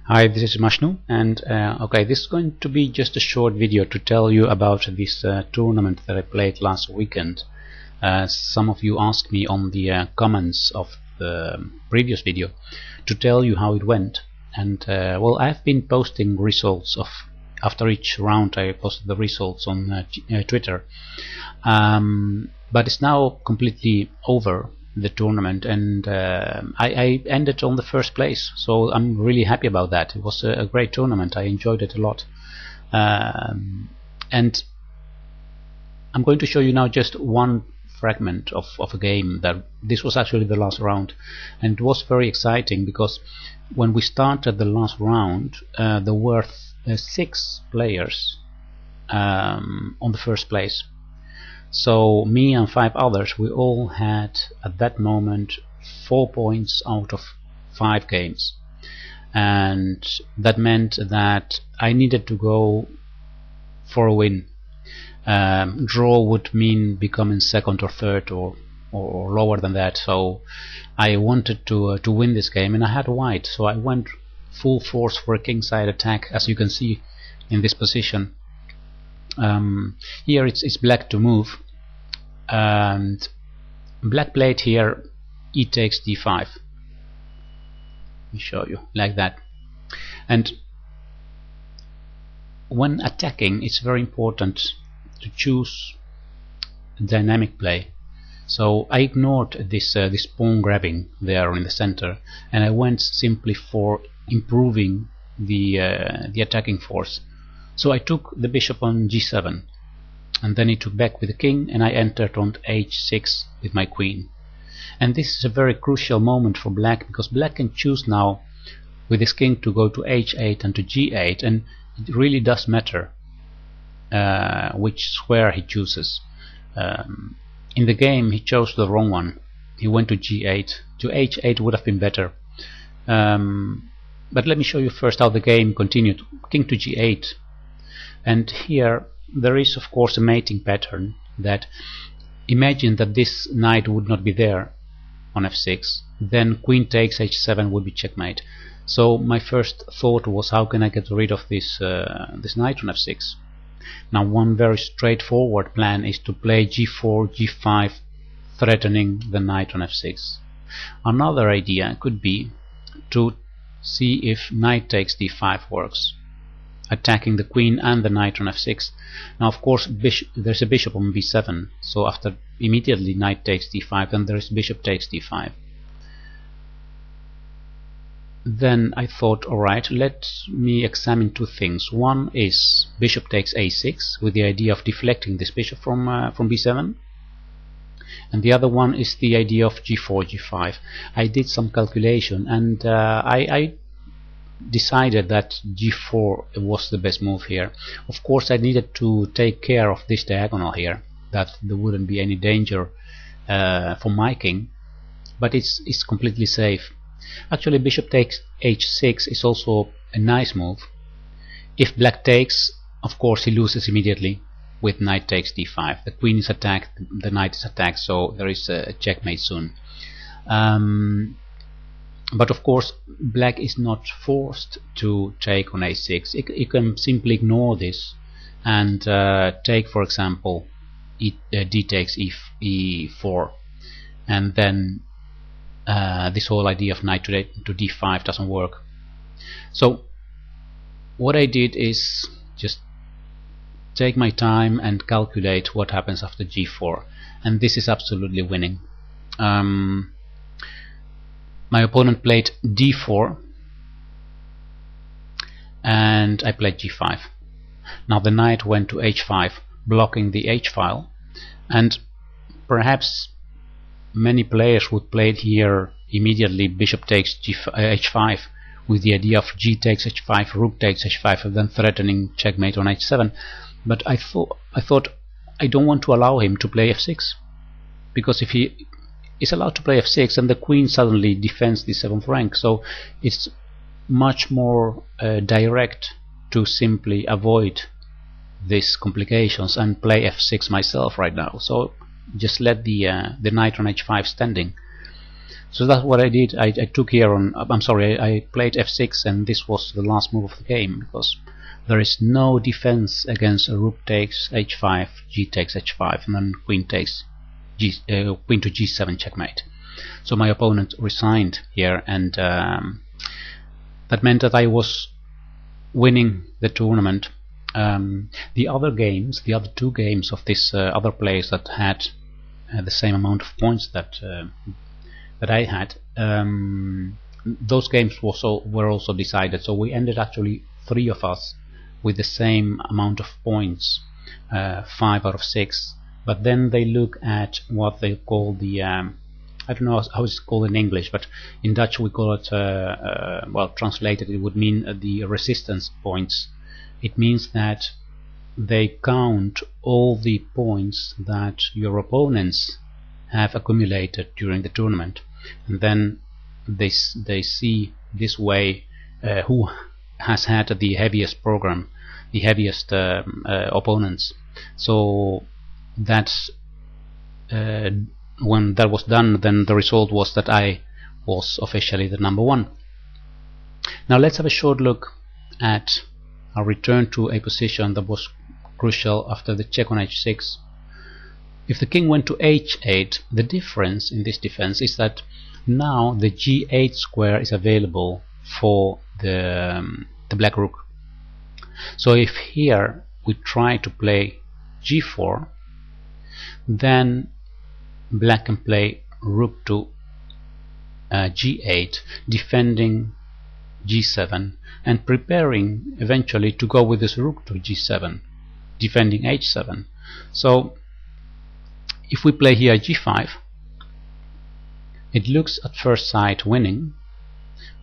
Hi, this is Mashnu, and okay, this is going to be just a short video to tell you about this tournament that I played last weekend. Some of you asked me on the comments of the previous video to tell you how it went, and well, I've been posting results of after each round. I posted the results on Twitter, but it's now completely over, the tournament, and I ended on the first place, so I'm really happy about that. It was a great tournament. I enjoyed it a lot, and I'm going to show you now just one fragment of a game. That this was actually the last round, and it was very exciting because when we started the last round, there were 6 players on the first place. So me and 5 others, we all had at that moment 4 points out of 5 games, and that meant that I needed to go for a win. Draw would mean becoming second or third or lower than that, so I wanted to win this game, and I had white, so I went full force for a kingside attack, as you can see in this position. Here it's black to move, and black played here e takes d5. Let me show you like that. And when attacking, it's very important to choose dynamic play. So I ignored this pawn grabbing there in the center, and I went simply for improving the attacking force. So I took the bishop on g7, and then he took back with the king, and I entered on h6 with my queen. And this is a very crucial moment for black, because black can choose now with his king to go to h8 and to g8, and it really does matter which square he chooses. In the game he chose the wrong one. He went to g8. To h8 would have been better. But let me show you first how the game continued. King to g8, and here there is of course a mating pattern. That imagine that this knight would not be there on f6, then queen takes h7 would be checkmate. So my first thought was, how can I get rid of this this knight on f6? Now one very straightforward plan is to play g4, g5, threatening the knight on f6. Another idea could be to see if knight takes d5 works, attacking the queen and the knight on f6. Now of course there's a bishop on b7, so after immediately knight takes d5, then there is bishop takes d5. Then I thought, alright, let me examine 2 things. One is bishop takes a6, with the idea of deflecting this bishop from b7, and the other one is the idea of g4, g5. I did some calculation, and I decided that g4 was the best move here. Of course I needed to take care of this diagonal here, that there wouldn't be any danger for my king, but it's completely safe. Actually bishop takes h6 is also a nice move. If black takes, of course he loses immediately with knight takes d5. The queen is attacked, the knight is attacked, so there is a checkmate soon. But of course black is not forced to take on a6. It can simply ignore this and take, for example, d takes e4, and then this whole idea of knight to d5 doesn't work. So what I did is just take my time and calculate what happens after g4, and this is absolutely winning. My opponent played d4 and I played g5. Now the knight went to h5, blocking the h file, and perhaps many players would play here immediately bishop takes h5 with the idea of g takes h5, rook takes h5, and then threatening checkmate on h7. But I thought I don't want to allow him to play f6, because if he is allowed to play f6, and the queen suddenly defends the 7th rank, so it's much more direct to simply avoid these complications and play f6 myself right now. So just let the knight on h5 standing. So that's what I did. I took here on, I'm sorry, I played f6, and this was the last move of the game, because there is no defense against a rook takes h5, g takes h5, and then queen takes queen to g7 checkmate. So my opponent resigned here, and that meant that I was winning the tournament. The other games, the other two games of this other players that had the same amount of points that that I had, those games were also decided. So we ended actually 3 of us with the same amount of points, 5 out of 6. But then they look at what they call the I don't know how it's called in English, but in Dutch we call it well, translated it would mean the resistance points. It means that they count all the points that your opponents have accumulated during the tournament, and then they see this way who has had the heaviest program, the heaviest opponents. So that's when that was done, then the result was that I was officially the number 1. Now let's have a short look at a return to a position that was crucial after the check on h6. If the king went to h8, the difference in this defense is that now the g8 square is available for the black rook. So if here we try to play g4, then black can play rook to g8, defending g7 and preparing eventually to go with this rook to g7, defending h7. So if we play here g5, it looks at first sight winning,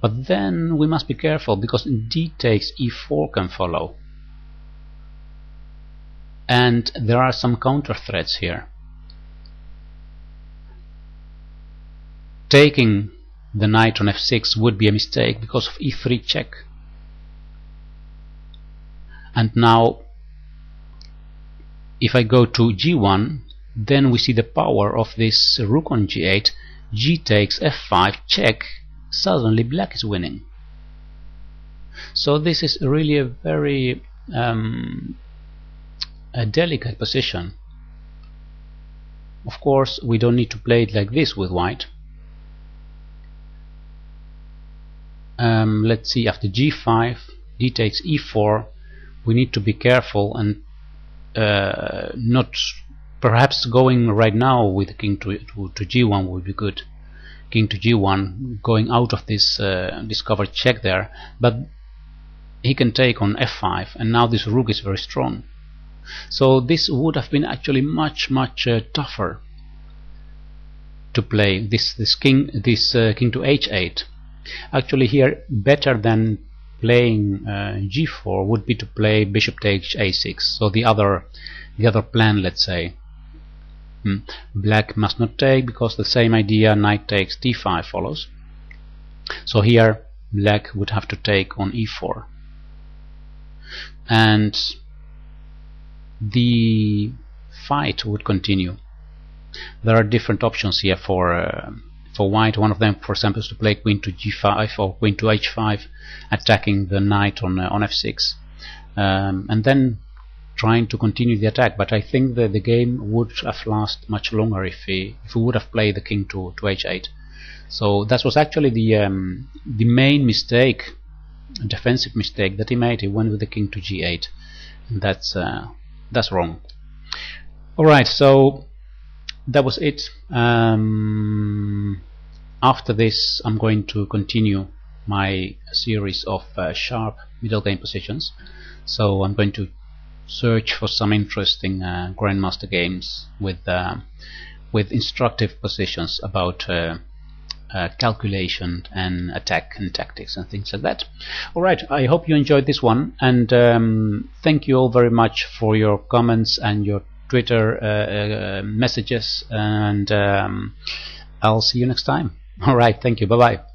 but then we must be careful, because d takes e4 can follow, and there are some counter threats here. Taking the knight on f6 would be a mistake because of e3 check. And now if I go to g1, then we see the power of this rook on g8, g takes f5 check, suddenly black is winning. So this is really a very a delicate position. Of course we don't need to play it like this with white. Let's see, after g5, d takes e4, we need to be careful and not perhaps going right now with the king to g1 would be good. King to g1, going out of this discovered check there, but he can take on f5, and now this rook is very strong. So this would have been actually much tougher to play this king to h8. Actually here, better than playing g4 would be to play bishop takes a6. So the other plan, let's say. Black must not take, because the same idea, knight takes d5 follows. So here black would have to take on e4, and the fight would continue. There are different options here for white. One of them, for example, is to play queen to g5 or queen to h5, attacking the knight on f6, and then trying to continue the attack. But I think that the game would have lasted much longer if we would have played the king to h8. So that was actually the main mistake, defensive mistake that he made. He went with the king to g8, and that's wrong. All right, so that was it. After this, I'm going to continue my series of sharp middle game positions. So I'm going to search for some interesting grandmaster games with instructive positions about calculation and attack and tactics and things like that. Alright, I hope you enjoyed this one, and thank you all very much for your comments and your Twitter messages, and I'll see you next time. Alright, thank you, bye bye.